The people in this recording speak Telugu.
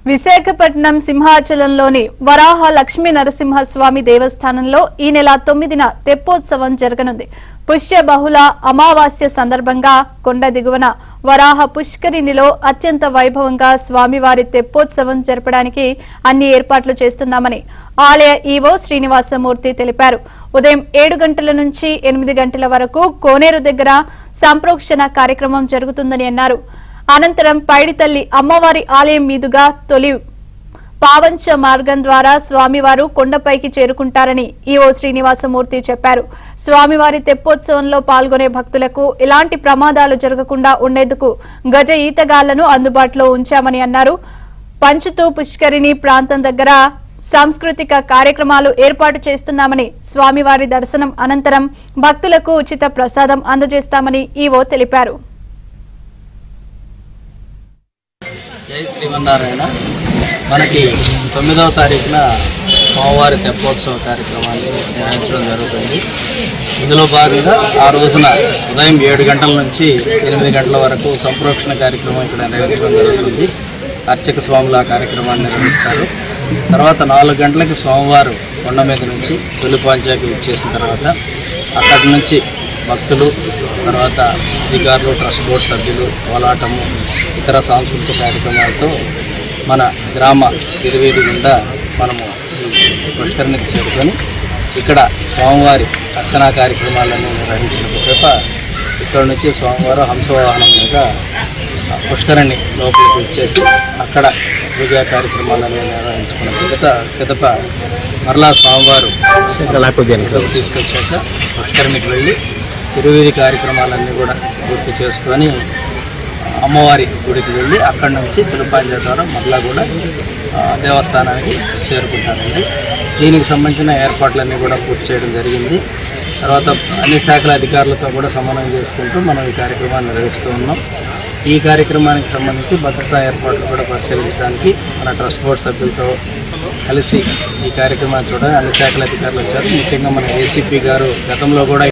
విశాఖపట్నం సింహాచలంలోని వరాహ లక్ష్మీ నరసింహస్వామి దేవస్థానంలో ఈ నెల 9న తెప్పోత్సవం జరగనుంది. పుష్య బహుళ అమావాస్య సందర్భంగా కొండ దిగువన వరాహ పుష్కరిణిలో అత్యంత వైభవంగా స్వామివారి తెప్పోత్సవం జరపడానికి అన్ని ఏర్పాట్లు చేస్తున్నామని ఆలయ ఈవో శ్రీనివాసమూర్తి తెలిపారు. ఉదయం 7 గంటల నుంచి 8 గంటల వరకు కోనేరు దగ్గర సంప్రోక్షణ కార్యక్రమం జరుగుతుందని అన్నారు. అనంతరం పైడితల్లి అమ్మవారి ఆలయం మీదుగా తొలి పావంచ మార్గం ద్వారా స్వామివారు కొండపైకి చేరుకుంటారని ఈవో శ్రీనివాసమూర్తి చెప్పారు. స్వామివారి తెప్పోత్సవంలో పాల్గొనే భక్తులకు ఎలాంటి ప్రమాదాలు జరగకుండా ఉండేందుకు గజ ఈతగాళ్లను అందుబాటులో ఉంచామని అన్నారు. పంచుతూ పుష్కరిణి ప్రాంతం దగ్గర సాంస్కృతిక కార్యక్రమాలు ఏర్పాటు చేస్తున్నామని, స్వామివారి దర్శనం అనంతరం భక్తులకు ఉచిత ప్రసాదం అందజేస్తామని ఈవో తెలిపారు. జై శ్రీమన్నారాయణ. మనకి 9వ తారీఖున స్వామివారి తెప్పోత్సవ కార్యక్రమాన్ని నిర్వహించడం జరుగుతుంది. ఇందులో భాగంగా ఆ రోజున ఉదయం 7 గంటల నుంచి 8 గంటల వరకు సంప్రోక్షణ కార్యక్రమం ఇక్కడ నిర్వహించడం జరుగుతుంది. అర్చక స్వాములు ఆ కార్యక్రమాన్ని నిర్వహిస్తారు. తర్వాత 4 గంటలకి స్వామివారు కొండ మీద నుంచి తొలి పాంచాకి ఇచ్చేసిన తర్వాత అక్కడి నుంచి భక్తులు, తర్వాత అధికారులు, ట్రస్ట్ బోర్డు సభ్యులు, కోలాటము, ఇతర సాంస్కృతిక కార్యక్రమాలతో మన గ్రామ తిరువీధి గుండా మనము పుష్కరిణికి చేరుకొని ఇక్కడ స్వామివారి అర్చనా కార్యక్రమాలను నిర్వహించిన పిదప ఇక్కడ నుంచి స్వామివారు హంసవాహనం మీద పుష్కరిణి లోపలికి వచ్చేసి అక్కడ పూజా కార్యక్రమాలను నిర్వహించుకున్న పిదప మరలా స్వామివారు తీసుకొచ్చాక పుష్కరిణికి వెళ్ళి తిరువీధి కార్యక్రమాలన్నీ కూడా పూర్తి చేసుకొని అమ్మవారి గుడికి వెళ్ళి అక్కడి నుంచి తిరుపాంజ ద్వారా మరలా కూడా దేవస్థానానికి చేరుకుంటారండి. దీనికి సంబంధించిన ఏర్పాట్లన్నీ కూడా పూర్తి చేయడం జరిగింది. తర్వాత అన్ని శాఖల అధికారులతో కూడా సమన్వయం చేసుకుంటూ మనం ఈ కార్యక్రమాన్ని నిర్వహిస్తూ ఉన్నాం. ఈ కార్యక్రమానికి సంబంధించి భద్రతా ఏర్పాట్లు కూడా పరిశీలించడానికి మన ట్రస్ట్ బోర్డు సభ్యులతో కలిసి ఈ కార్యక్రమాన్ని చూడడానికి అన్ని శాఖల అధికారులు వచ్చారు. ముఖ్యంగా మన ఏసీపీ గారు గతంలో కూడా